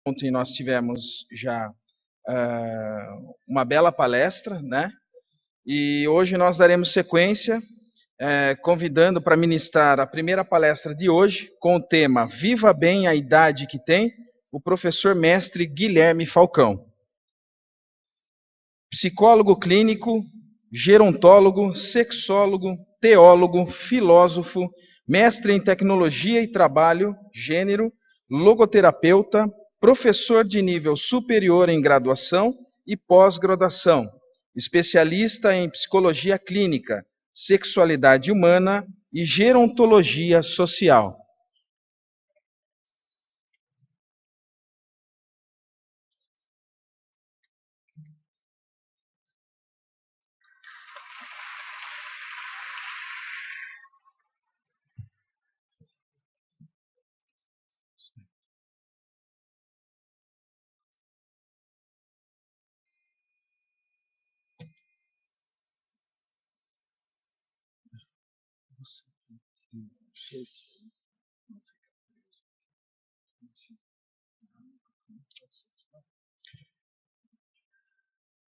Ontem nós tivemos já uma bela palestra, né? E hoje nós daremos sequência, convidando para ministrar a primeira palestra de hoje, com o tema Viva Bem a Idade que Tem, o professor mestre Guilherme Falcão. Psicólogo clínico, gerontólogo, sexólogo, teólogo, filósofo, mestre em tecnologia e trabalho, gênero, logoterapeuta, professor de nível superior em graduação e pós-graduação, especialista em psicologia clínica, sexualidade humana e gerontologia social.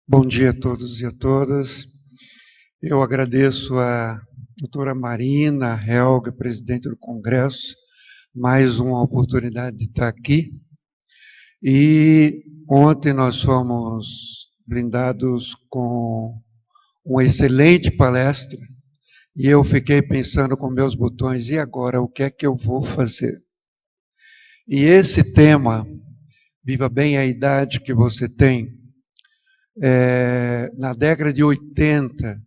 Bom dia a todos e a todas. Eu agradeço a doutora Marina, a Helga, presidente do Congresso, mais uma oportunidade de estar aqui. E ontem nós fomos blindados com uma excelente palestra e eu fiquei pensando com meus botões, e agora, o que é que eu vou fazer? E esse tema, Viva Bem a Idade que Você Tem, na década de 80,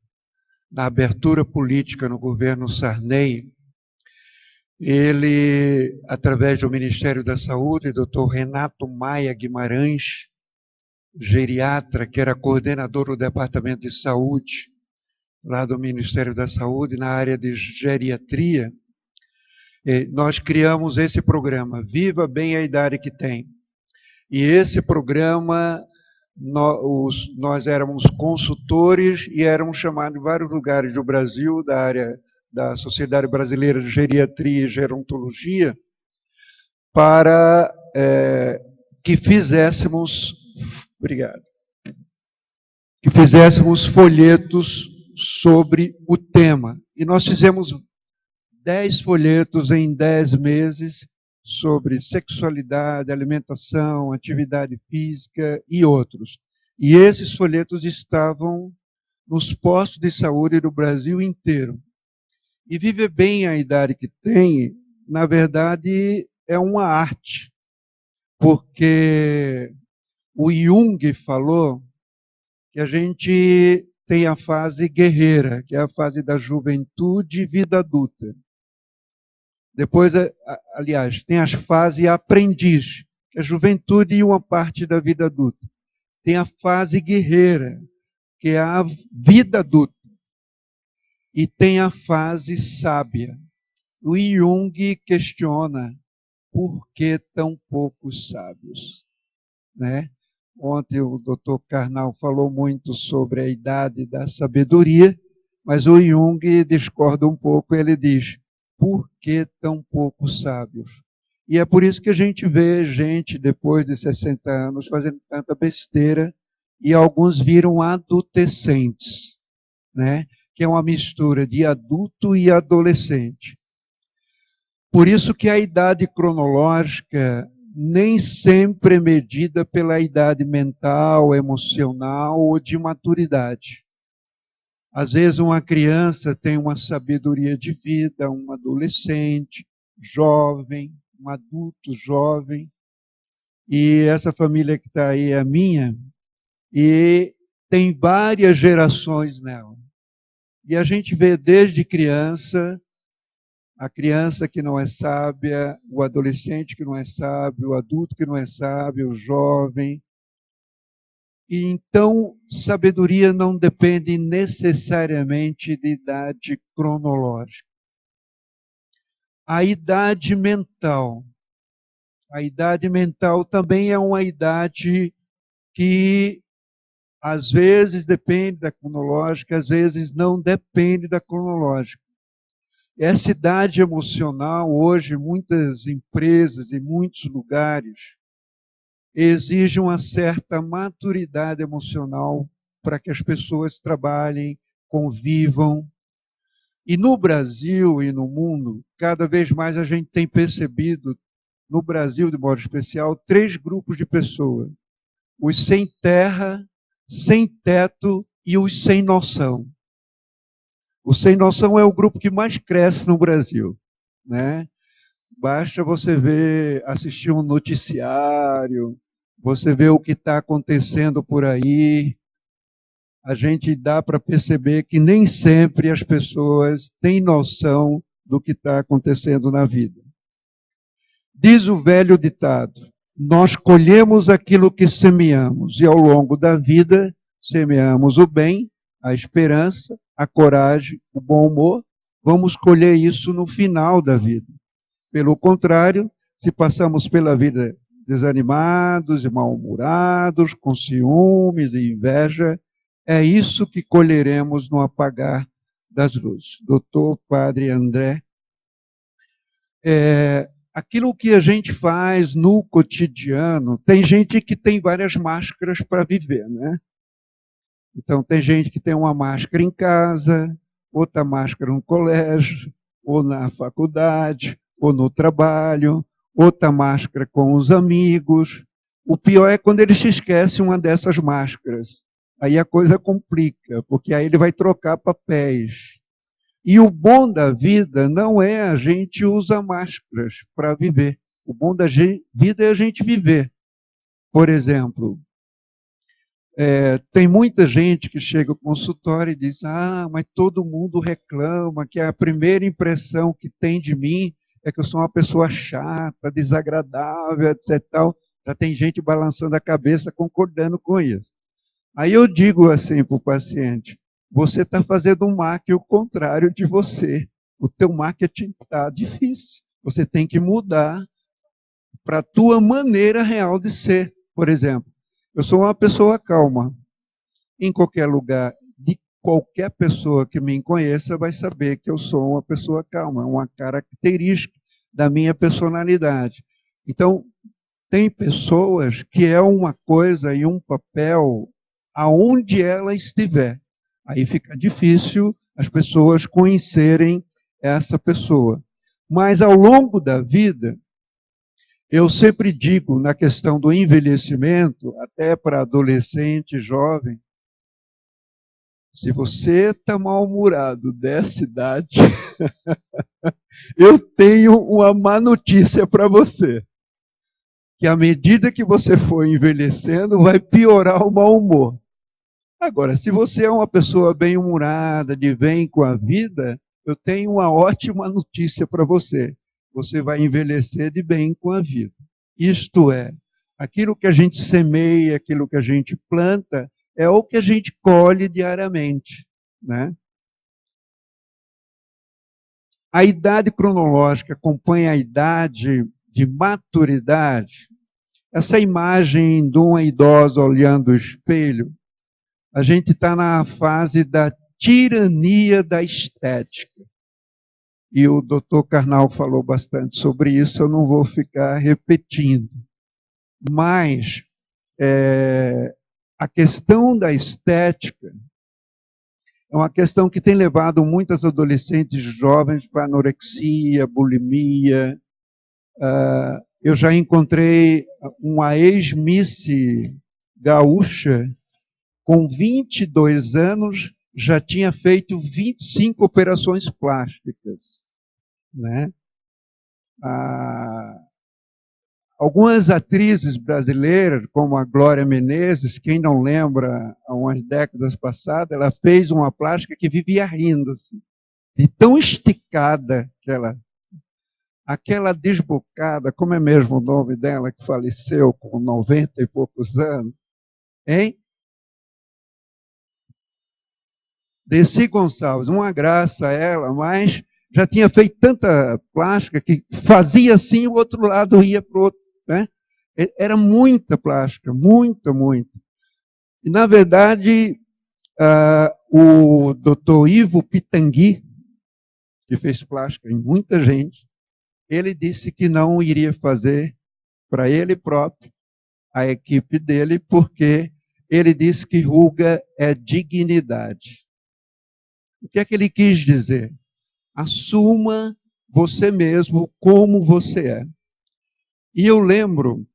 na abertura política no governo Sarney, ele, através do Ministério da Saúde, Dr. Renato Maia Guimarães, geriatra, que era coordenador do Departamento de Saúde, lá do Ministério da Saúde, na área de geriatria, nós criamos esse programa, Viva Bem a Idade que Tem. E esse programa, nós éramos consultores e éramos chamados em vários lugares do Brasil, da área da Sociedade Brasileira de Geriatria e Gerontologia, para que fizéssemos, obrigado, que fizéssemos folhetos sobre o tema. E nós fizemos 10 folhetos em 10 meses sobre sexualidade, alimentação, atividade física e outros. E esses folhetos estavam nos postos de saúde do Brasil inteiro. E Viver Bem a Idade que Tem, na verdade, é uma arte, porque o Jung falou que a gente tem a fase guerreira, que é a fase da juventude e vida adulta. Depois, aliás, tem as fases aprendiz, que é a juventude e uma parte da vida adulta. Tem a fase guerreira, que é a vida adulta. E tem a fase sábia. O Jung questiona por que tão poucos sábios, né? Ontem o Dr. Karnal falou muito sobre a idade da sabedoria, mas o Jung discorda um pouco, ele diz, por que tão poucos sábios? E é por isso que a gente vê gente, depois de 60 anos, fazendo tanta besteira, e alguns viram adolescentes, né? Que é uma mistura de adulto e adolescente. Por isso que a idade cronológica nem sempre é medida pela idade mental, emocional ou de maturidade. Às vezes uma criança tem uma sabedoria de vida, um adolescente, jovem, um adulto jovem, e essa família que está aí é a minha, e tem várias gerações nela. E a gente vê desde criança, a criança que não é sábia, o adolescente que não é sábio, o adulto que não é sábio, o jovem. E então, sabedoria não depende necessariamente de idade cronológica. A idade mental também é uma idade que às vezes depende da cronológica, às vezes não depende da cronológica. Essa idade emocional, hoje, muitas empresas e muitos lugares exige uma certa maturidade emocional para que as pessoas trabalhem, convivam. E no Brasil e no mundo, cada vez mais a gente tem percebido, no Brasil de modo especial, 3 grupos de pessoas: os sem terra, sem teto e os sem noção. O sem noção é o grupo que mais cresce no Brasil, né? Basta você ver, assistir um noticiário, você vê o que está acontecendo por aí, a gente dá para perceber que nem sempre as pessoas têm noção do que está acontecendo na vida. Diz o velho ditado: nós colhemos aquilo que semeamos, e ao longo da vida semeamos o bem, a esperança, a coragem, o bom humor, vamos colher isso no final da vida. Pelo contrário, se passamos pela vida desanimados e mal-humorados, com ciúmes e inveja, é isso que colheremos no apagar das luzes. Doutor Padre André, aquilo que a gente faz no cotidiano, tem gente que tem várias máscaras para viver, né? Então, tem gente que tem uma máscara em casa, outra máscara no colégio, ou na faculdade, ou no trabalho, outra máscara com os amigos. O pior é quando ele se esquece uma dessas máscaras. Aí a coisa complica, porque aí ele vai trocar papéis. E o bom da vida não é a gente usar máscaras para viver. O bom da vida é a gente viver. Por exemplo, tem muita gente que chega ao consultório e diz: mas todo mundo reclama que a primeira impressão que tem de mim é que eu sou uma pessoa chata, desagradável, etc. Já tem gente balançando a cabeça, concordando com isso. Aí eu digo assim para o paciente: você está fazendo um marketing contrário de você. O teu marketing está difícil. Você tem que mudar para a tua maneira real de ser. Por exemplo, eu sou uma pessoa calma. Em qualquer lugar, de qualquer pessoa que me conheça vai saber que eu sou uma pessoa calma. É uma característica da minha personalidade. Então, tem pessoas que é uma coisa e um papel aonde ela estiver. Aí fica difícil as pessoas conhecerem essa pessoa. Mas ao longo da vida, eu sempre digo, na questão do envelhecimento, até para adolescente, jovem, se você está mal-humorado dessa idade, eu tenho uma má notícia para você. Que à medida que você for envelhecendo, vai piorar o mau humor. Agora, se você é uma pessoa bem-humorada, de bem com a vida, eu tenho uma ótima notícia para você. Você vai envelhecer de bem com a vida. Isto é, aquilo que a gente semeia, aquilo que a gente planta, é o que a gente colhe diariamente, né? A idade cronológica acompanha a idade de maturidade. Essa imagem de uma idosa olhando o espelho, a gente está na fase da tirania da estética. E o doutor Karnal falou bastante sobre isso, eu não vou ficar repetindo. Mas a questão da estética é uma questão que tem levado muitas adolescentes jovens para anorexia, bulimia. Eu já encontrei uma ex-miss gaúcha, com 22 anos, já tinha feito 25 operações plásticas, né? Algumas atrizes brasileiras, como a Glória Menezes, quem não lembra, há umas décadas passadas, ela fez uma plástica que vivia rindo, assim, de tão esticada que ela... Aquela desbocada, como é mesmo o nome dela, que faleceu com 90 e poucos anos, hein? Desi Gonçalves, uma graça ela, mas já tinha feito tanta plástica que fazia assim, o outro lado ia para o outro, né? Era muita plástica, muita, muita. E, na verdade, o doutor Ivo Pitangui, que fez plástica em muita gente, ele disse que não iria fazer para ele próprio a equipe dele, porque ele diz que ruga é dignidade. O que é que ele quis dizer? Assuma você mesmo como você é. E eu lembro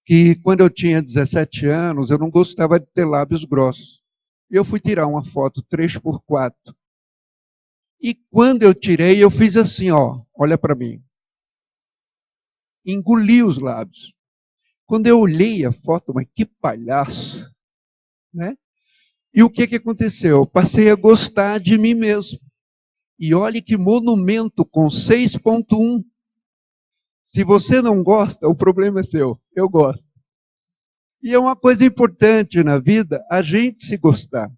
que quando eu tinha 17 anos, eu não gostava de ter lábios grossos. E eu fui tirar uma foto 3x4. E quando eu tirei, eu fiz assim, ó, olha para mim. Engoli os lábios. Quando eu olhei a foto, mas que palhaço, né? E o que aconteceu? Eu passei a gostar de mim mesmo. E olhe que monumento com 6.1. Se você não gosta, o problema é seu. Eu gosto. E é uma coisa importante na vida, a gente se gostar.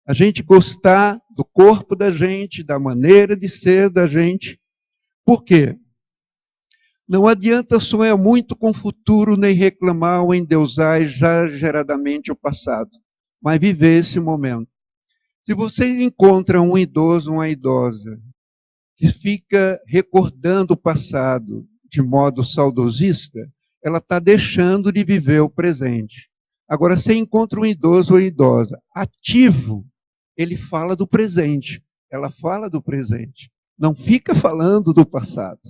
A gente gostar do corpo da gente, da maneira de ser da gente. Por quê? Não adianta sonhar muito com o futuro, nem reclamar ou endeusar exageradamente o passado, mas viver esse momento. Se você encontra um idoso, uma idosa, que fica recordando o passado de modo saudosista, ela está deixando de viver o presente. Agora, se encontra um idoso ou idosa ativo, ele fala do presente, ela fala do presente, não fica falando do passado,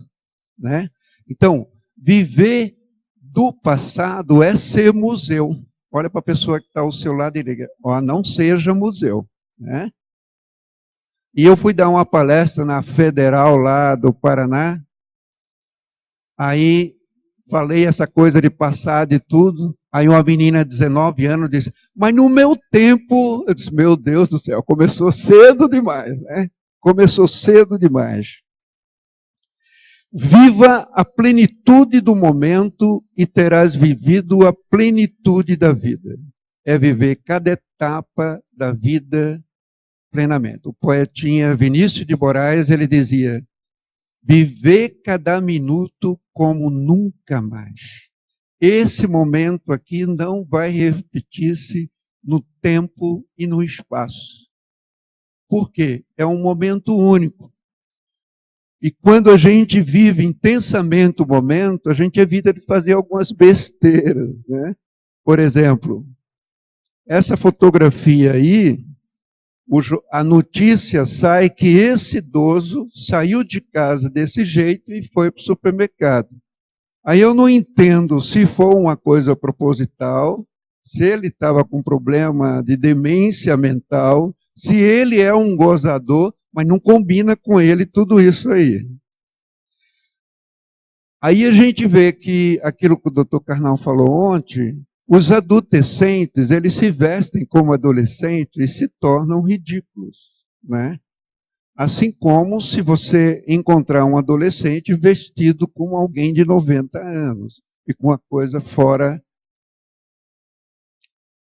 né? Então, viver do passado é ser museu. Olha para a pessoa que está ao seu lado e diga, ó, não seja museu, né? E eu fui dar uma palestra na Federal lá do Paraná, aí falei essa coisa de passado e tudo, aí uma menina de 19 anos disse, mas no meu tempo, eu disse, meu Deus do céu, começou cedo demais, né? Começou cedo demais. Viva a plenitude do momento e terás vivido a plenitude da vida. É viver cada etapa da vida plenamente. O poetinha Vinícius de Moraes, ele dizia, viver cada minuto como nunca mais. Esse momento aqui não vai repetir-se no tempo e no espaço. Por quê? É um momento único. E quando a gente vive intensamente o momento, a gente evita de fazer algumas besteiras, né? Por exemplo, essa fotografia aí, a notícia sai que esse idoso saiu de casa desse jeito e foi para o supermercado. Aí eu não entendo se foi uma coisa proposital, se ele estava com problema de demência mental, se ele é um gozador, mas não combina com ele tudo isso aí. Aí a gente vê que aquilo que o doutor Karnal falou ontem, os adolescentes, eles se vestem como adolescentes e se tornam ridículos, né? Assim como se você encontrar um adolescente vestido como alguém de 90 anos e com uma coisa fora.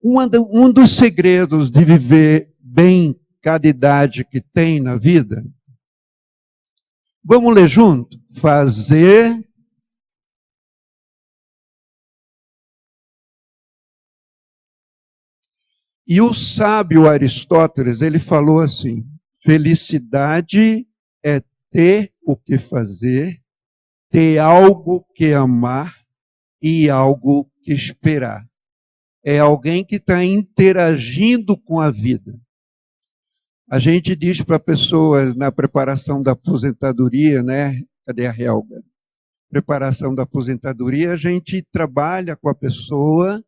Um dos segredos de viver bem cada idade que tem na vida, vamos ler junto? Fazer e o sábio Aristóteles, ele falou assim, felicidade é ter o que fazer, ter algo que amar e algo que esperar. É alguém que está interagindo com a vida. A gente diz para pessoas na preparação da aposentadoria, né? Cadê a Helga? Preparação da aposentadoria, a gente trabalha com a pessoa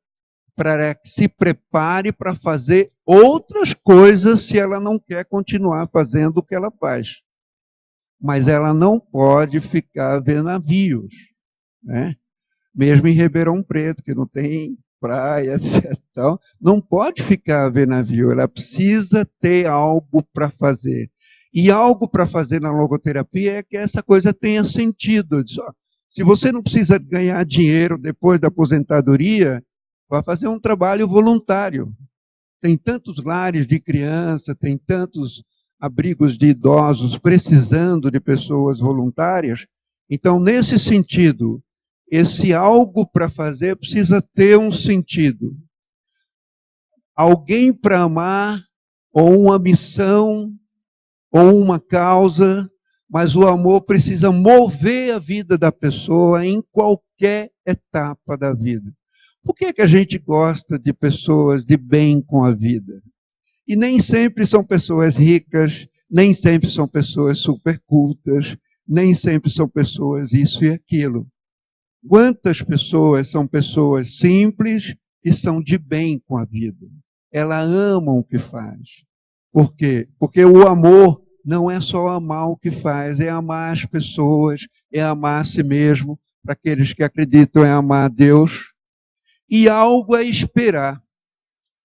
para que se prepare para fazer outras coisas se ela não quer continuar fazendo o que ela faz. Mas ela não pode ficar a ver navios, né? Mesmo em Ribeirão Preto, que não tem praia, etc. Então, não pode ficar a ver navio, ela precisa ter algo para fazer. E algo para fazer na logoterapia é que essa coisa tenha sentido. Se você não precisa ganhar dinheiro depois da aposentadoria, vai fazer um trabalho voluntário. Tem tantos lares de criança, tem tantos abrigos de idosos precisando de pessoas voluntárias. Então, nesse sentido, esse algo para fazer precisa ter um sentido. Alguém para amar, ou uma missão, ou uma causa, mas o amor precisa mover a vida da pessoa em qualquer etapa da vida. Por que que a gente gosta de pessoas de bem com a vida? E nem sempre são pessoas ricas, nem sempre são pessoas supercultas, nem sempre são pessoas isso e aquilo. Quantas pessoas são pessoas simples e são de bem com a vida? Elas amam o que faz. Por quê? Porque o amor não é só amar o que faz, é amar as pessoas, é amar a si mesmo, para aqueles que acreditam é amar a Deus, e algo a esperar.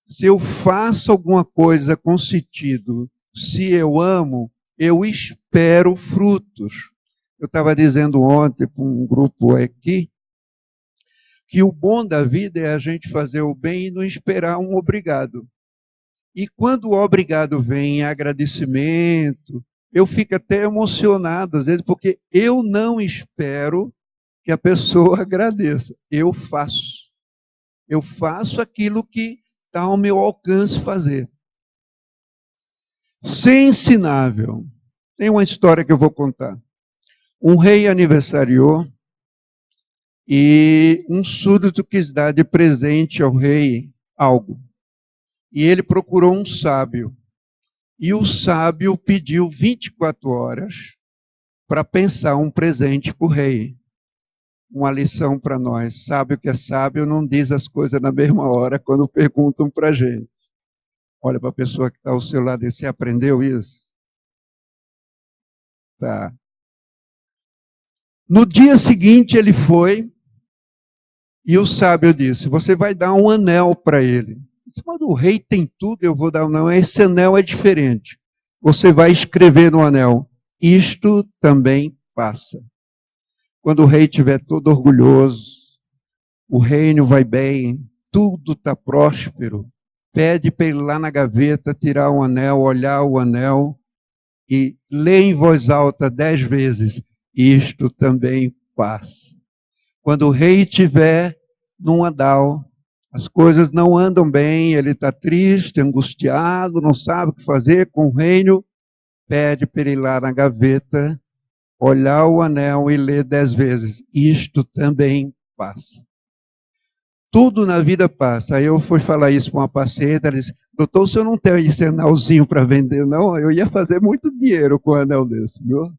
Se eu faço alguma coisa com sentido, se eu amo, eu espero frutos. Eu estava dizendo ontem para um grupo aqui, que o bom da vida é a gente fazer o bem e não esperar um obrigado. E quando o obrigado vem em agradecimento, eu fico até emocionado, às vezes, porque eu não espero que a pessoa agradeça. Eu faço. Eu faço aquilo que está ao meu alcance fazer. Ser ensinável. Tem uma história que eu vou contar. Um rei aniversariou e um súdito quis dar de presente ao rei algo. E ele procurou um sábio. E o sábio pediu 24 horas para pensar um presente para o rei. Uma lição para nós. Sábio que é sábio não diz as coisas na mesma hora quando perguntam para a gente. Olha para a pessoa que está ao seu lado e você aprendeu isso? Tá. No dia seguinte ele foi e o sábio disse, você vai dar um anel para ele. Mas o rei tem tudo, eu vou dar um anel. Esse anel é diferente. Você vai escrever no anel, isto também passa. Quando o rei estiver todo orgulhoso, o reino vai bem, tudo está próspero, pede para ele lá na gaveta tirar um anel, olhar o anel e ler em voz alta 10 vezes, isto também passa. Quando o rei estiver num andal, as coisas não andam bem, ele está triste, angustiado, não sabe o que fazer com o reino, pede para ele ir lá na gaveta, olhar o anel e ler 10 vezes, isto também passa. Tudo na vida passa. Aí eu fui falar isso para uma paciente, ela disse, doutor, o senhor não tem esse anelzinho para vender, não? Eu ia fazer muito dinheiro com um anel desse, viu?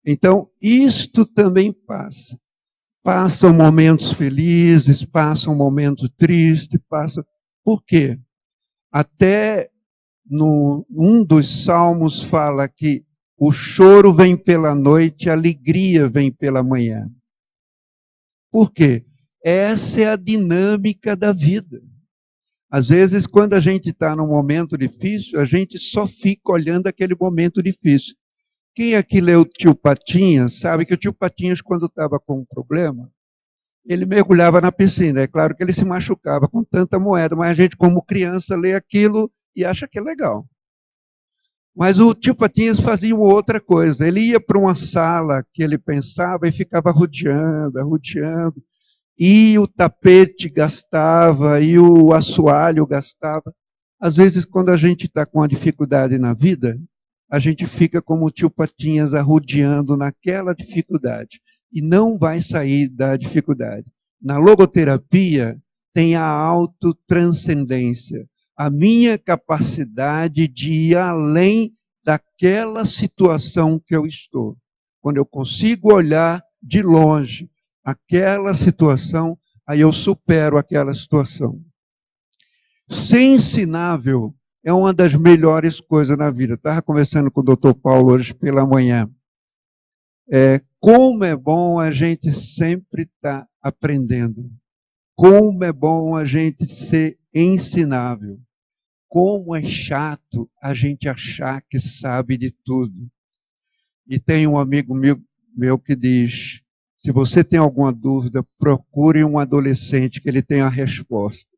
Então, isto também passa. Passam momentos felizes, passam momentos tristes, passam... Por quê? Até um dos salmos fala que o choro vem pela noite, a alegria vem pela manhã. Por quê? Essa é a dinâmica da vida. Às vezes, quando a gente está num momento difícil, a gente só fica olhando aquele momento difícil. Quem aqui leu o Tio Patinhas, sabe que o Tio Patinhas, quando estava com um problema, ele mergulhava na piscina. É claro que ele se machucava com tanta moeda, mas a gente, como criança, lê aquilo e acha que é legal. Mas o Tio Patinhas fazia outra coisa. Ele ia para uma sala que ele pensava e ficava rodeando, rodeando. E o tapete gastava, e o assoalho gastava. Às vezes, quando a gente está com uma dificuldade na vida, a gente fica como o Tio Patinhas arrodeando naquela dificuldade e não vai sair da dificuldade. Na logoterapia tem a autotranscendência, a minha capacidade de ir além daquela situação que eu estou. Quando eu consigo olhar de longe aquela situação, aí eu supero aquela situação. Ser ensinável é uma das melhores coisas na vida. Estava conversando com o Dr. Paulo hoje pela manhã. Como é bom a gente sempre estar aprendendo. Como é bom a gente ser ensinável. Como é chato a gente achar que sabe de tudo. E tem um amigo meu que diz, se você tem alguma dúvida, procure um adolescente que ele tem a resposta.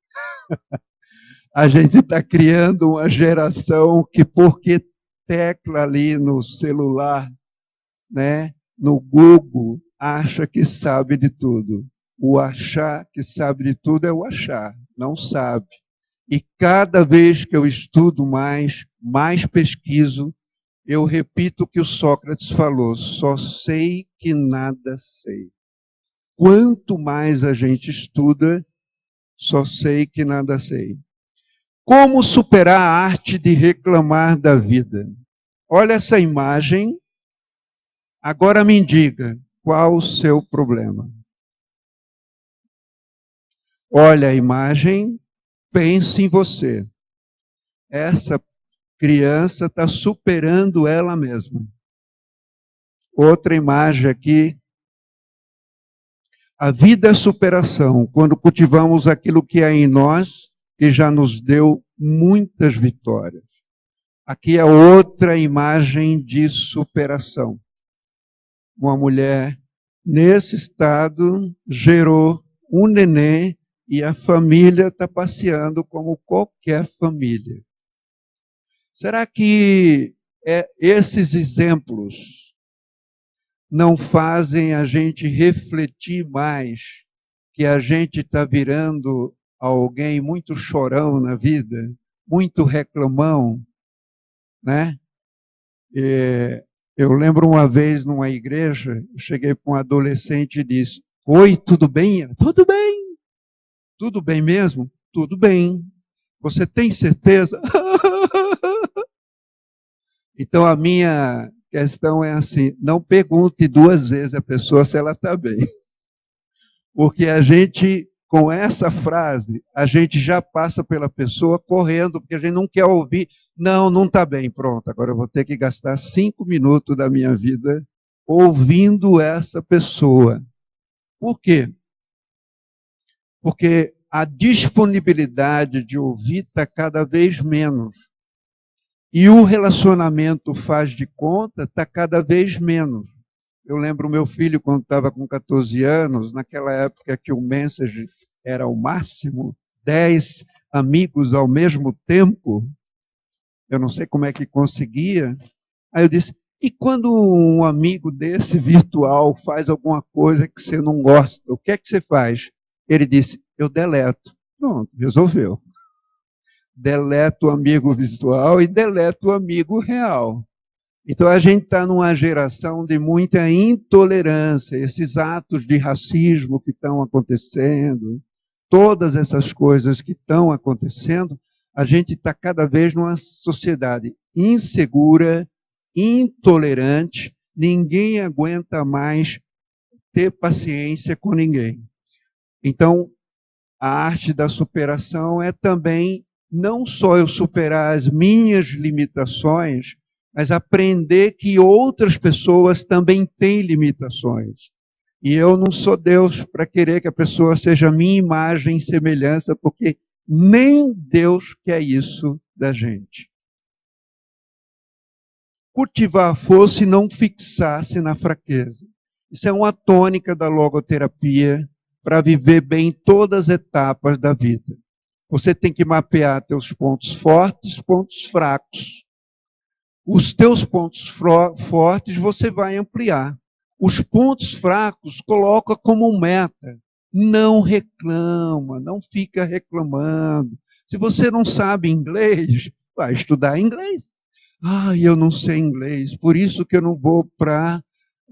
A gente está criando uma geração que, porque tecla ali no celular, né, no Google, acha que sabe de tudo. O achar que sabe de tudo é o achar, não sabe. E cada vez que eu estudo mais pesquiso, eu repito o que o Sócrates falou: só sei que nada sei. Quanto mais a gente estuda, só sei que nada sei. Como superar a arte de reclamar da vida? Olha essa imagem. Agora me diga, qual o seu problema? Olha a imagem, pense em você. Essa criança está superando ela mesma. Outra imagem aqui. A vida é superação, quando cultivamos aquilo que é em nós, que já nos deu muitas vitórias. Aqui é outra imagem de superação. Uma mulher, nesse estado, gerou um neném e a família está passeando como qualquer família. Será que esses exemplos não fazem a gente refletir mais que a gente está virando alguém muito chorão na vida, muito reclamão, né? Eu lembro uma vez numa igreja, eu cheguei para um adolescente e disse: oi, tudo bem? Tudo bem. Tudo bem mesmo? Tudo bem. Você tem certeza? Então a minha questão é assim: não pergunte 2 vezes a pessoa se ela está bem. Porque a gente, com essa frase, a gente já passa pela pessoa correndo, porque a gente não quer ouvir. Não, não está bem, pronto. Agora eu vou ter que gastar 5 minutos da minha vida ouvindo essa pessoa. Por quê? Porque a disponibilidade de ouvir está cada vez menos. E o relacionamento faz de conta está cada vez menos. Eu lembro meu filho, quando estava com 14 anos, naquela época que o Messenger era o máximo, 10 amigos ao mesmo tempo, eu não sei como é que conseguia. Aí eu disse: e quando um amigo desse virtual faz alguma coisa que você não gosta, o que é que você faz? Ele disse: eu deleto. Pronto, resolveu. Deleto o amigo virtual e deleto o amigo real. Então a gente está numa geração de muita intolerância, esses atos de racismo que estão acontecendo, todas essas coisas que estão acontecendo, a gente está cada vez numa sociedade insegura, intolerante, ninguém aguenta mais ter paciência com ninguém. Então, a arte da superação é também não só eu superar as minhas limitações, mas aprender que outras pessoas também têm limitações. E eu não sou Deus para querer que a pessoa seja minha imagem e semelhança, porque nem Deus quer isso da gente. Cultivar a força e não fixar-se na fraqueza. Isso é uma tônica da logoterapia para viver bem todas as etapas da vida. Você tem que mapear teus pontos fortes, pontos fracos. Os teus pontos fortes você vai ampliar. Os pontos fracos coloca como meta. Não reclama, não fica reclamando. Se você não sabe inglês, vai estudar inglês. Eu não sei inglês, por isso que eu não vou para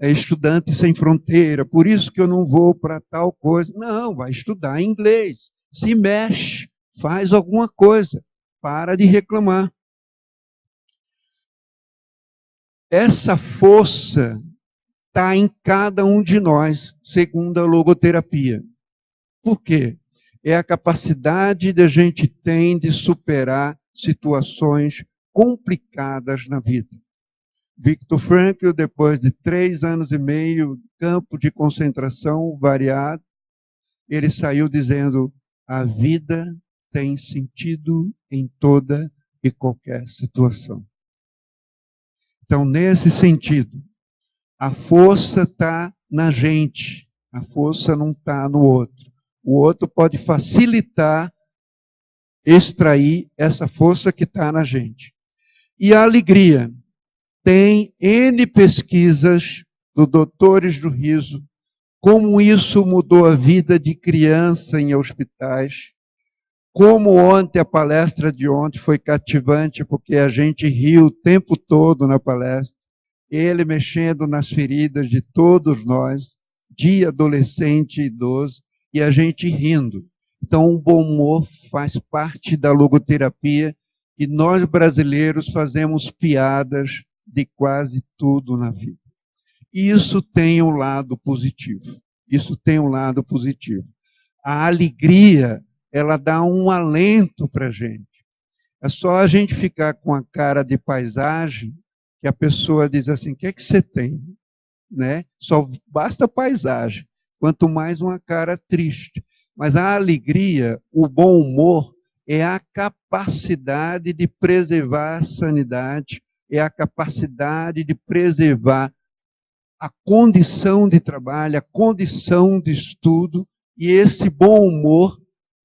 Estudantes Sem Fronteira, por isso que eu não vou para tal coisa. Não, vai estudar inglês. Se mexe, faz alguma coisa. Para de reclamar. Essa força está em cada um de nós, segundo a logoterapia. Por quê? É a capacidade que a gente tem de superar situações complicadas na vida. Viktor Frankl, depois de 3 anos e meio, campo de concentração variado, ele saiu dizendo: a vida tem sentido em toda e qualquer situação. Então, nesse sentido, a força está na gente, a força não está no outro. O outro pode facilitar, extrair essa força que está na gente. E a alegria. Tem N pesquisas do Doutores do Riso, como isso mudou a vida de criança em hospitais, Como ontem, a palestra de ontem foi cativante, porque a gente riu o tempo todo na palestra, ele mexendo nas feridas de todos nós, de adolescente e idoso, e a gente rindo. Então, o bom humor faz parte da logoterapia, e nós brasileiros fazemos piadas de quase tudo na vida. Isso tem um lado positivo. Isso tem um lado positivo. A alegria, ela dá um alento para a gente. É só a gente ficar com a cara de paisagem que a pessoa diz assim, o que é que você tem? Né? Só basta paisagem, quanto mais uma cara triste. Mas a alegria, o bom humor, é a capacidade de preservar a sanidade, é a capacidade de preservar a condição de trabalho, a condição de estudo, e esse bom humor,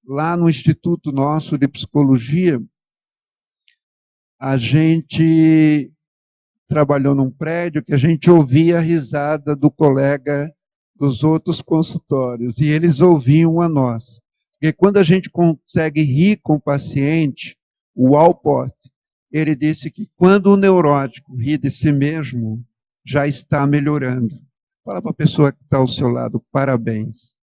lá no Instituto nosso de Psicologia, a gente trabalhou num prédio que a gente ouvia a risada do colega dos outros consultórios, e eles ouviam a nós. Porque quando a gente consegue rir com o paciente, o Alport, ele disse que quando o neurótico ri de si mesmo, já está melhorando. Fala para a pessoa que está ao seu lado, parabéns.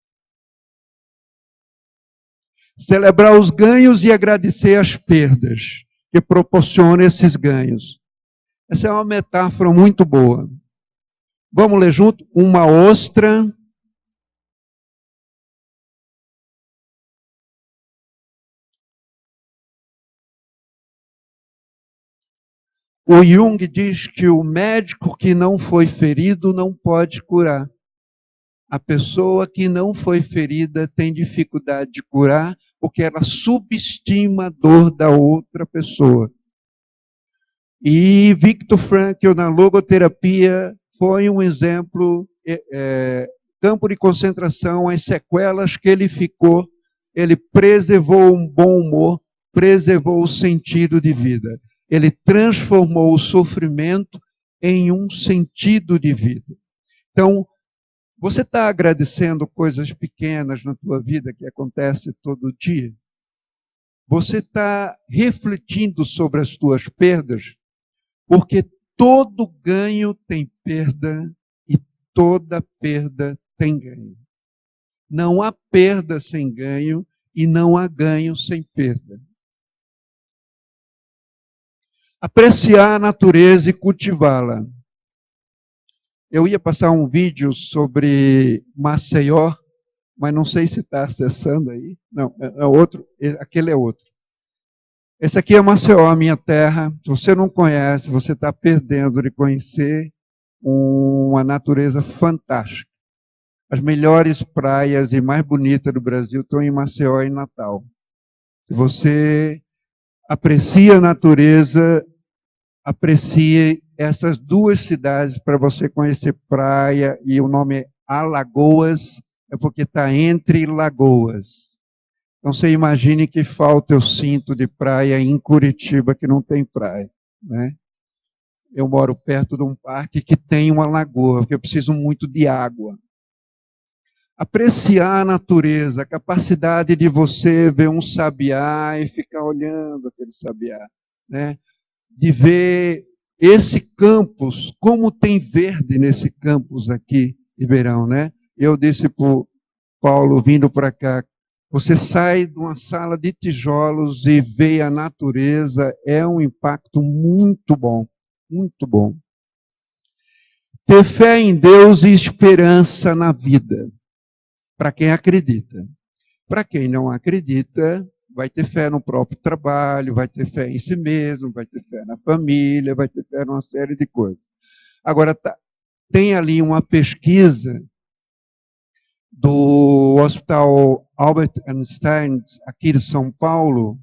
Celebrar os ganhos e agradecer as perdas que proporcionam esses ganhos. Essa é uma metáfora muito boa. Vamos ler junto? Uma ostra. O Jung diz que o médico que não foi ferido não pode curar. A pessoa que não foi ferida tem dificuldade de curar porque ela subestima a dor da outra pessoa. E Viktor Frankl, na logoterapia, foi um exemplo, campo de concentração, as sequelas que ele ficou, ele preservou um bom humor, preservou o sentido de vida. Ele transformou o sofrimento em um sentido de vida. Então, você está agradecendo coisas pequenas na tua vida que acontecem todo dia? Você está refletindo sobre as tuas perdas? Porque todo ganho tem perda e toda perda tem ganho. Não há perda sem ganho e não há ganho sem perda. Apreciar a natureza e cultivá-la. Eu ia passar um vídeo sobre Maceió, mas não sei se está acessando aí. Não, é outro, aquele é outro. Esse aqui é Maceió, a minha terra. Se você não conhece, você está perdendo de conhecer uma natureza fantástica. As melhores praias e mais bonitas do Brasil estão em Maceió e Natal. Se você aprecia a natureza, aprecie essas duas cidades para você conhecer praia, e o nome é Alagoas, é porque está entre lagoas. Então, você imagine que falta eu sinto de praia em Curitiba, que não tem praia. Né? Eu moro perto de um parque que tem uma lagoa, porque eu preciso muito de água. Apreciar a natureza, a capacidade de você ver um sabiá e ficar olhando aquele sabiá. Né? De ver esse campus, como tem verde nesse campus aqui de verão. Né? Eu disse para o Paulo, vindo para cá, você sai de uma sala de tijolos e vê a natureza, é um impacto muito bom, muito bom. Ter fé em Deus e esperança na vida, para quem acredita. Para quem não acredita, vai ter fé no próprio trabalho, vai ter fé em si mesmo, vai ter fé na família, vai ter fé numa série de coisas. Agora, tem ali uma pesquisa do Hospital Albert Einstein, aqui de São Paulo,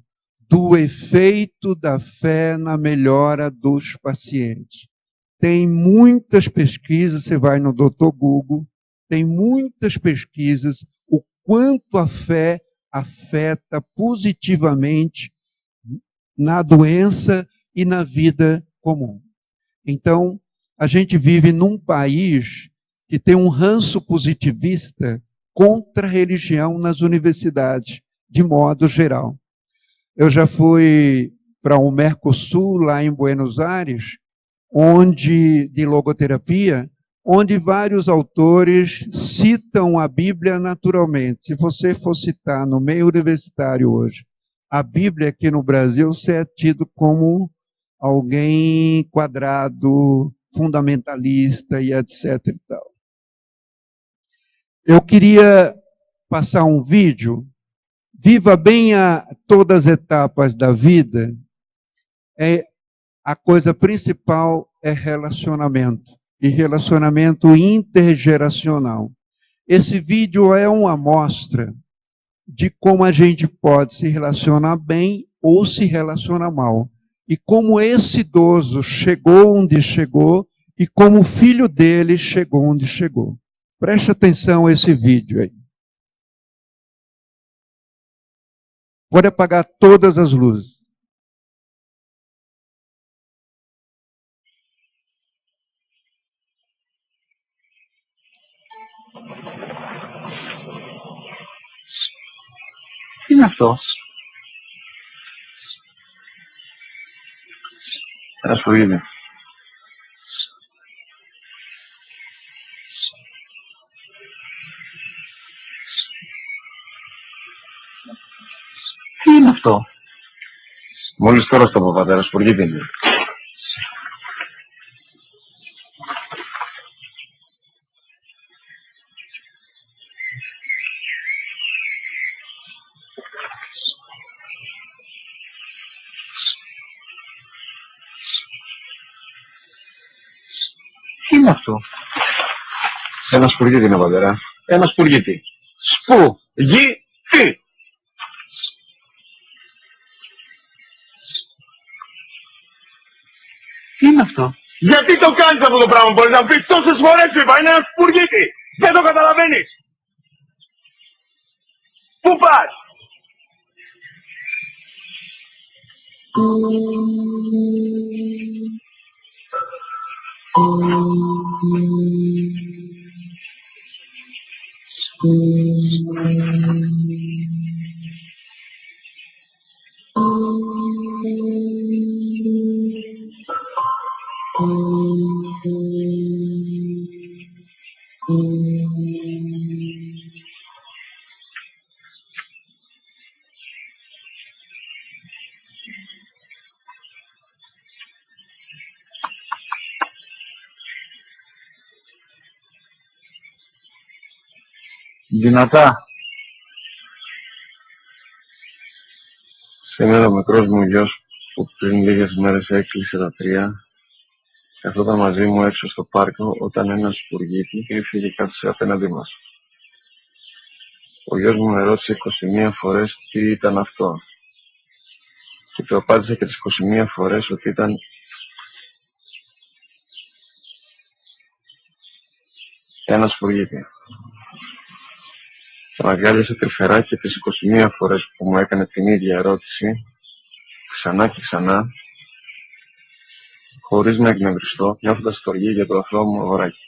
do efeito da fé na melhora dos pacientes. Tem muitas pesquisas, você vai no Dr. Google, tem muitas pesquisas, o quanto a fé afeta positivamente na doença e na vida comum. Então, a gente vive num país que tem um ranço positivista contra a religião nas universidades, de modo geral. Eu já fui para um Mercosul, lá em Buenos Aires, de logoterapia, onde vários autores citam a Bíblia naturalmente. Se você for citar no meio universitário hoje, a Bíblia aqui no Brasil, você é tido como alguém quadrado, fundamentalista e etc. e tal. Eu queria passar um vídeo. Viva bem todas as etapas da vida. A coisa principal é relacionamento. E relacionamento intergeracional. Esse vídeo é uma amostra de como a gente pode se relacionar bem ou se relacionar mal. E como esse idoso chegou onde chegou e como o filho dele chegou onde chegou. Preste atenção a esse vídeo aí. Pode apagar todas as luzes. Τι είναι αυτό? Ένα σφουρίδι. Τι είναι αυτό? Μόλις τώρα στο πατέρα, σφουρίδι είναι. Τι είναι αυτό? Ένα σπουργίτι είναι, πατέρα. Ένα σπουργίτι. Σπουργίτι! Τι είναι αυτό? Γιατί το κάνεις αυτό το πράγμα, μπορείς να μου πεις τόσες φορές σου είπα, είναι ένα σπουργίτι! Δεν το καταλαβαίνεις! Πού πας? Δυνατά. Σήμερα ο μικρός μου γιος που πριν λίγες μέρες έκλεισε τα 3 καθόταν μαζί μου έξω στο πάρκο όταν ένα σπουργίτι ήρθε και κάθισε απέναντί μας. Ο γιος μου με ρώτησε 21 φορές τι ήταν αυτό και του απάντησε και τις 21 φορές ότι ήταν ένα σπουργίτι. Τον αγκάλιασε τρυφερά και τις 21 φορές που μου έκανε την ίδια ερώτηση, ξανά και ξανά, χωρίς να εκνευριστώ, νιώθοντας στοργή για το αθώο μου αγοράκι.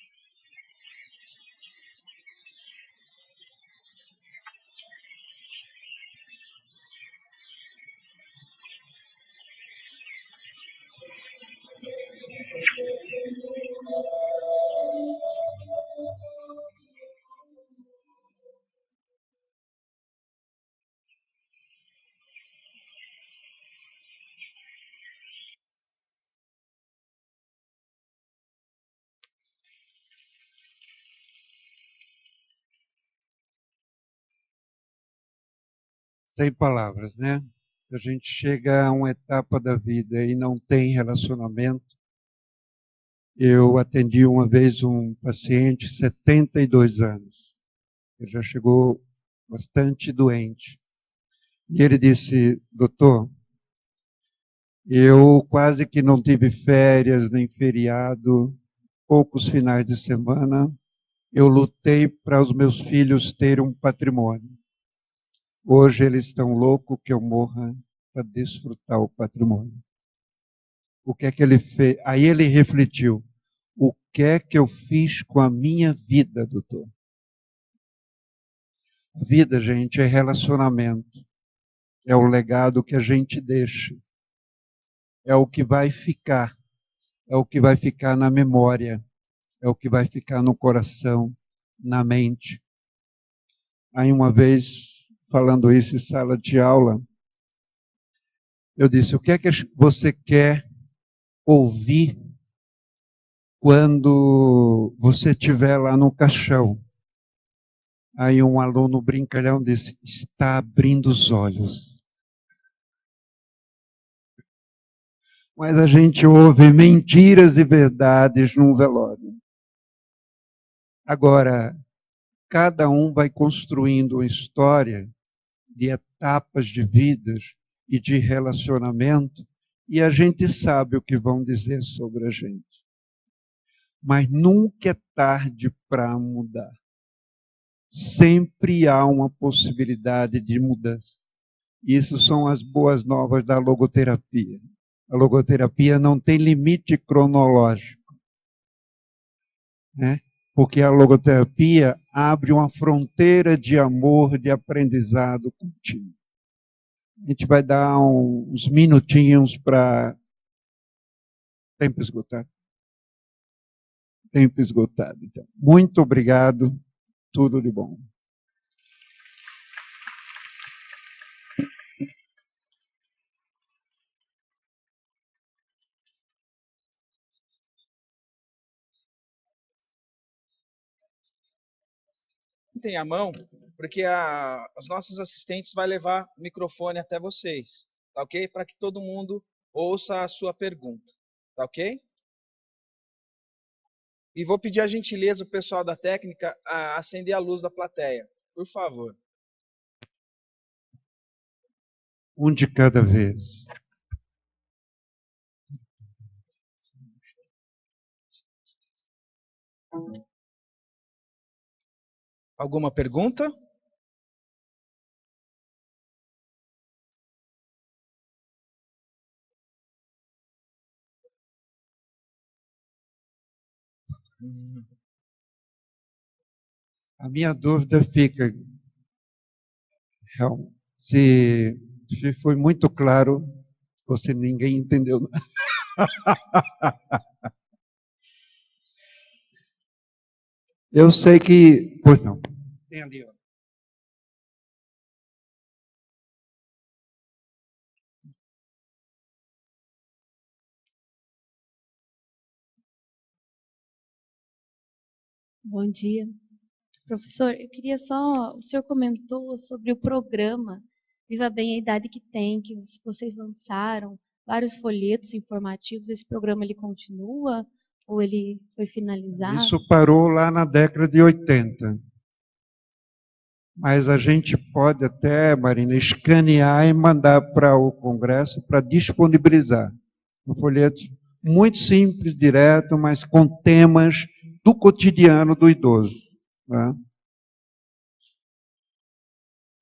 Sem palavras, né? A gente chega a uma etapa da vida e não tem relacionamento. Eu atendi uma vez um paciente, 72 anos. Ele já chegou bastante doente. E ele disse, doutor, eu quase que não tive férias, nem feriado, poucos finais de semana. Eu lutei para os meus filhos terem um patrimônio. Hoje eles estão loucos que eu morra para desfrutar o patrimônio. O que é que ele fez? Aí ele refletiu. O que é que eu fiz com a minha vida, doutor? A vida, gente, é relacionamento. é o legado que a gente deixa, é o que vai ficar, é o que vai ficar na memória, é o que vai ficar no coração, na mente. Aí uma vez, falando isso em sala de aula, eu disse, o que é que você quer ouvir quando você estiver lá no caixão? Aí um aluno brincalhão disse, está abrindo os olhos. Mas a gente ouve mentiras e verdades num velório. Agora, cada um vai construindo uma história de etapas de vidas e de relacionamento, e a gente sabe o que vão dizer sobre a gente. Mas nunca é tarde para mudar. Sempre há uma possibilidade de mudança. Isso são as boas novas da logoterapia. A logoterapia não tem limite cronológico, né? Porque a logoterapia abre uma fronteira de amor, de aprendizado contínuo. A gente vai dar uns minutinhos para... Tempo esgotado? Tempo esgotado. Então, muito obrigado. Tudo de bom. Tem a mão, porque as nossas assistentes vai levar o microfone até vocês, tá ok? Para que todo mundo ouça a sua pergunta, tá ok? E vou pedir a gentileza do pessoal da técnica a acender a luz da plateia, por favor. Um de cada vez. Alguma pergunta? A minha dúvida fica, se foi muito claro, ou se ninguém entendeu. Eu sei que... Pois não. Tem ali, ó. Bom dia. Professor, eu queria só... O senhor comentou sobre o programa Viva Bem a Idade que Tem, que vocês lançaram, vários folhetos informativos. Esse programa, ele continua ou ele foi finalizado? Isso parou lá na década de 80. Mas a gente pode até, Marina, escanear e mandar para o Congresso para disponibilizar. Um folheto muito simples, direto, mas com temas do cotidiano do idoso. Né?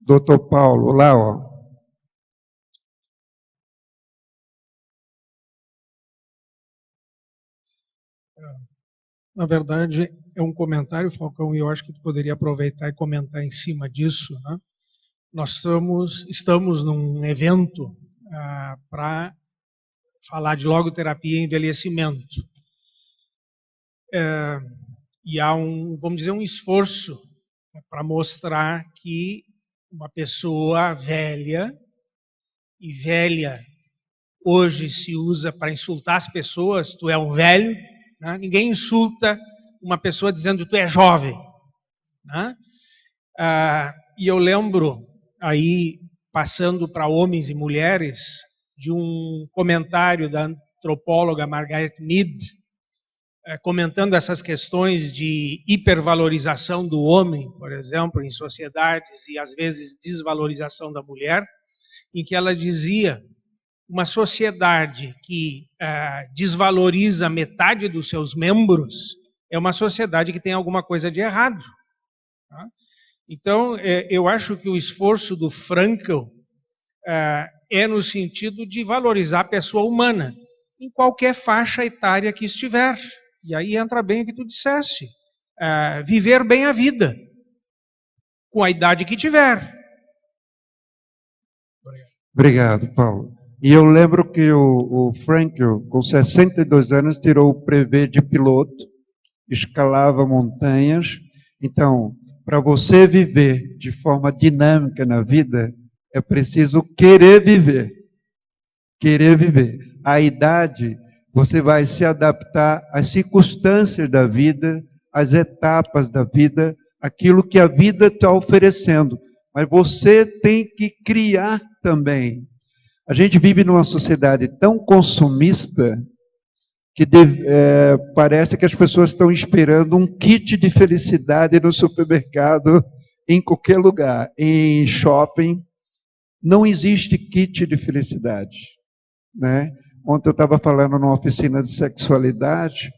Doutor Paulo, lá, ó. Na verdade, é um comentário, Falcão, e eu acho que tu poderia aproveitar e comentar em cima disso. Né? Nós estamos num evento para falar de logoterapia e envelhecimento. E há vamos dizer, um esforço para mostrar que uma pessoa velha, e velha hoje se usa para insultar as pessoas, tu é um velho, né? Ninguém insulta uma pessoa dizendo tu é jovem. Né? E eu lembro aí, passando para homens e mulheres, de um comentário da antropóloga Margaret Mead, comentando essas questões de hipervalorização do homem, por exemplo, em sociedades, e às vezes desvalorização da mulher, em que ela dizia: uma sociedade que desvaloriza metade dos seus membros é uma sociedade que tem alguma coisa de errado. Tá? Então, eu acho que o esforço do Frankl é no sentido de valorizar a pessoa humana, em qualquer faixa etária que estiver. E aí entra bem o que tu disseste. Viver bem a vida, com a idade que tiver. Obrigado, Paulo. E eu lembro que o Frankel, com 62 anos, tirou o brevet de piloto, escalava montanhas. Então, para você viver de forma dinâmica na vida, é preciso querer viver. Querer viver. A idade, você vai se adaptar às circunstâncias da vida, às etapas da vida, aquilo que a vida está oferecendo. Mas você tem que criar também. A gente vive numa sociedade tão consumista que parece que as pessoas estão esperando um kit de felicidade no supermercado, em qualquer lugar, em shopping. Não existe kit de felicidade, né? Ontem eu estava falando numa oficina de sexualidade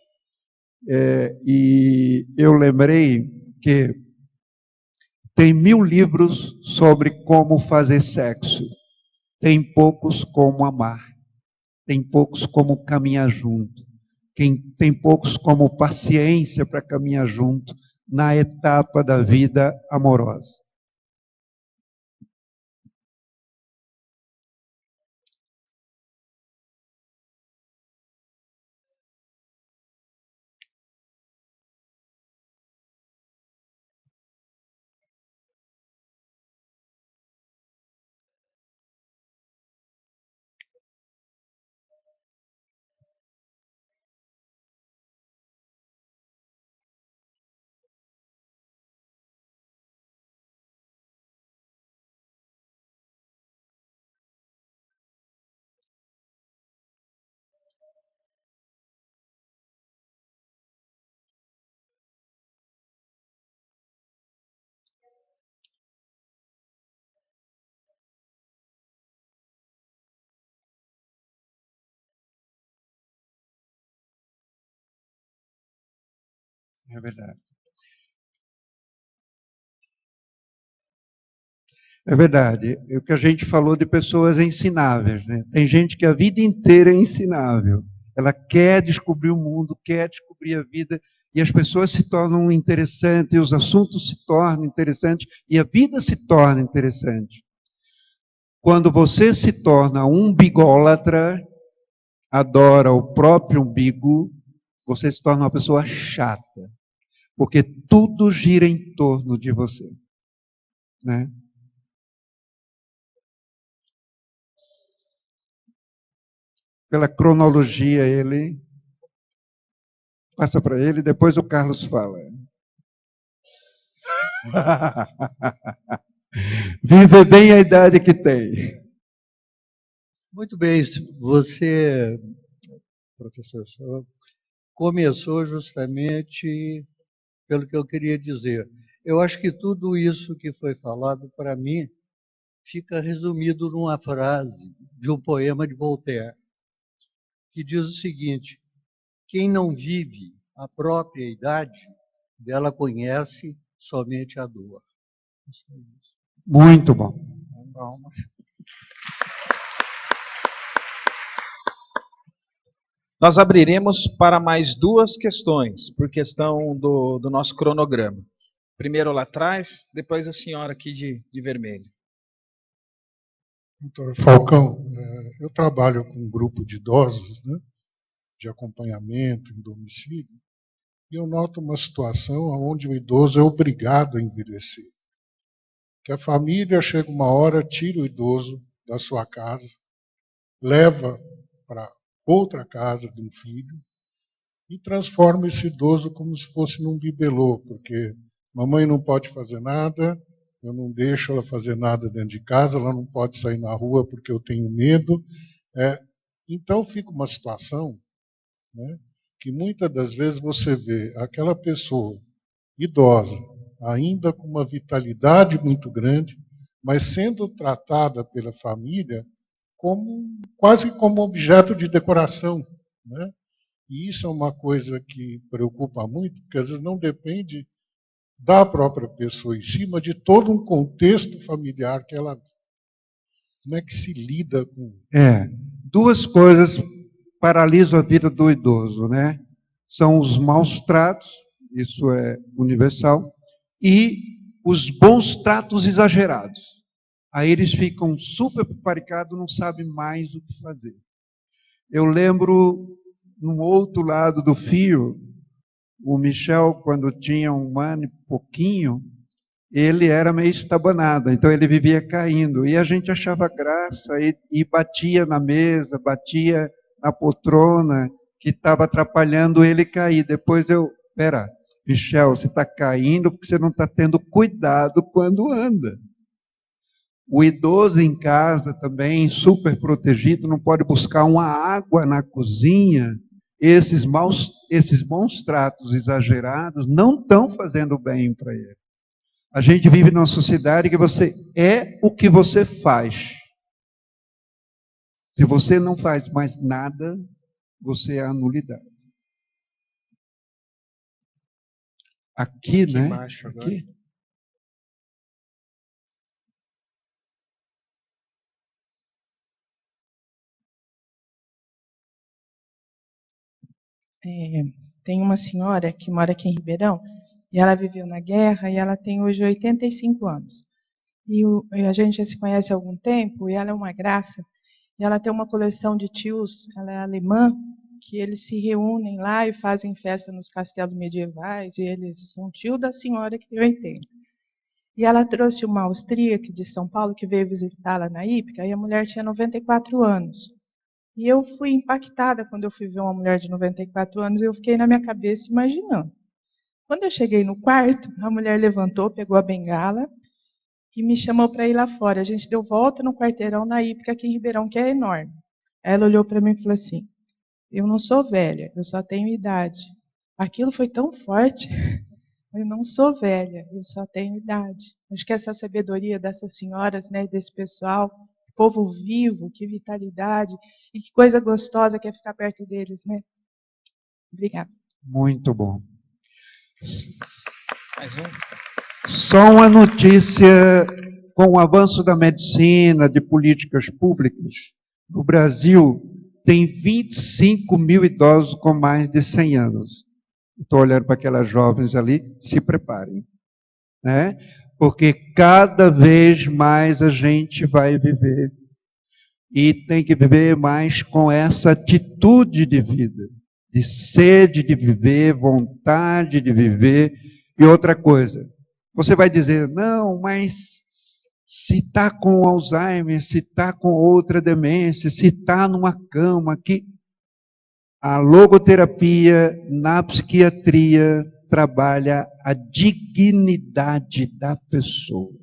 e eu lembrei que tem 1000 livros sobre como fazer sexo. Tem poucos como amar. Tem poucos como caminhar junto. Tem poucos como paciência para caminhar junto na etapa da vida amorosa. É verdade. É verdade. É o que a gente falou de pessoas ensináveis, né? Tem gente que a vida inteira é ensinável. Ela quer descobrir o mundo, quer descobrir a vida, e as pessoas se tornam interessantes, e os assuntos se tornam interessantes, e a vida se torna interessante. Quando você se torna um bigólatra, adora o próprio umbigo, você se torna uma pessoa chata. Porque tudo gira em torno de você, né? Pela cronologia, ele passa para ele, depois o Carlos fala. Vive bem a idade que tem. Muito bem, você, professor, começou justamente pelo que eu queria dizer. Eu acho que tudo isso que foi falado, para mim, fica resumido numa frase de um poema de Voltaire, que diz o seguinte: quem não vive a própria idade, dela conhece somente a dor. Muito bom. Nós abriremos para mais 2 questões, por questão do nosso cronograma. Primeiro lá atrás, depois a senhora aqui de vermelho. Doutor Falcão, eu trabalho com um grupo de idosos, né, de acompanhamento em domicílio, e eu noto uma situação onde o idoso é obrigado a envelhecer. Que a família chega uma hora, tira o idoso da sua casa, leva para outra casa de um filho e transforma esse idoso como se fosse num bibelô, porque mamãe não pode fazer nada, eu não deixo ela fazer nada dentro de casa, ela não pode sair na rua porque eu tenho medo. Então fica uma situação, né, que muitas das vezes você vê aquela pessoa idosa, ainda com uma vitalidade muito grande, mas sendo tratada pela família quase como objeto de decoração, né? E isso é uma coisa que preocupa muito, porque às vezes não depende da própria pessoa em si, mas de todo um contexto familiar que ela... Como é que se lida com... 2 coisas paralisam a vida do idoso, né? São os maus tratos, isso é universal, e os bons tratos exagerados. Aí eles ficam super preparados, não sabem mais o que fazer. Eu lembro, no outro lado do fio, o Michel, quando tinha 1 ano e pouquinho, ele era meio estabanado, então ele vivia caindo. E a gente achava graça e batia na mesa, batia na poltrona, que estava atrapalhando ele cair. Depois espera, Michel, você está caindo porque você não está tendo cuidado quando anda. O idoso em casa também, super protegido, não pode buscar uma água na cozinha. Esses bons tratos exagerados não estão fazendo bem para ele. A gente vive numa sociedade que você é o que você faz. Se você não faz mais nada, você é a nulidade. Aqui, né? Embaixo agora. Aqui. Tem uma senhora que mora aqui em Ribeirão, e ela viveu na guerra, e ela tem hoje 85 anos. E a gente já se conhece há algum tempo, e ela é uma graça. E ela tem uma coleção de tios, ela é alemã, que eles se reúnem lá e fazem festa nos castelos medievais, e eles são tio da senhora que tem 80. E ela trouxe uma austríaca de São Paulo, que veio visitá-la na Ípica, e a mulher tinha 94 anos. E eu fui impactada quando eu fui ver uma mulher de 94 anos, eu fiquei na minha cabeça imaginando. Quando eu cheguei no quarto, a mulher levantou, pegou a bengala e me chamou para ir lá fora. A gente deu volta no quarteirão na Ípica, aqui em Ribeirão, que é enorme. Ela olhou para mim e falou assim, eu não sou velha, eu só tenho idade. Aquilo foi tão forte, eu não sou velha, eu só tenho idade. Acho que essa sabedoria dessas senhoras, né, desse pessoal, povo vivo, que vitalidade, e que coisa gostosa que é ficar perto deles, né? Obrigada. Muito bom. Mais um? Só uma notícia, com o avanço da medicina, de políticas públicas, no Brasil tem 25 mil idosos com mais de 100 anos. Estou olhando para aquelas jovens ali, se preparem. Né? Porque cada vez mais a gente vai viver. E tem que viver mais com essa atitude de vida, de sede de viver, vontade de viver. E outra coisa, você vai dizer, não, mas se está com Alzheimer, se está com outra demência, se está numa cama, que a logoterapia na psiquiatria trabalha a dignidade da pessoa.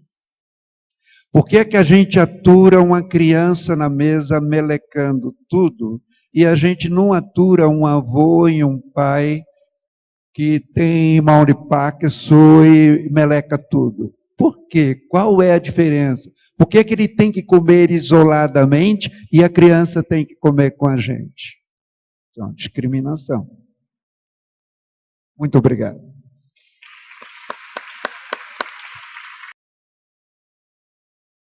Por que é que a gente atura uma criança na mesa melecando tudo e a gente não atura um avô e um pai que tem mal de Parkinson e meleca tudo? Por quê? Qual é a diferença? Por que é que ele tem que comer isoladamente e a criança tem que comer com a gente? Então, discriminação. Muito obrigado.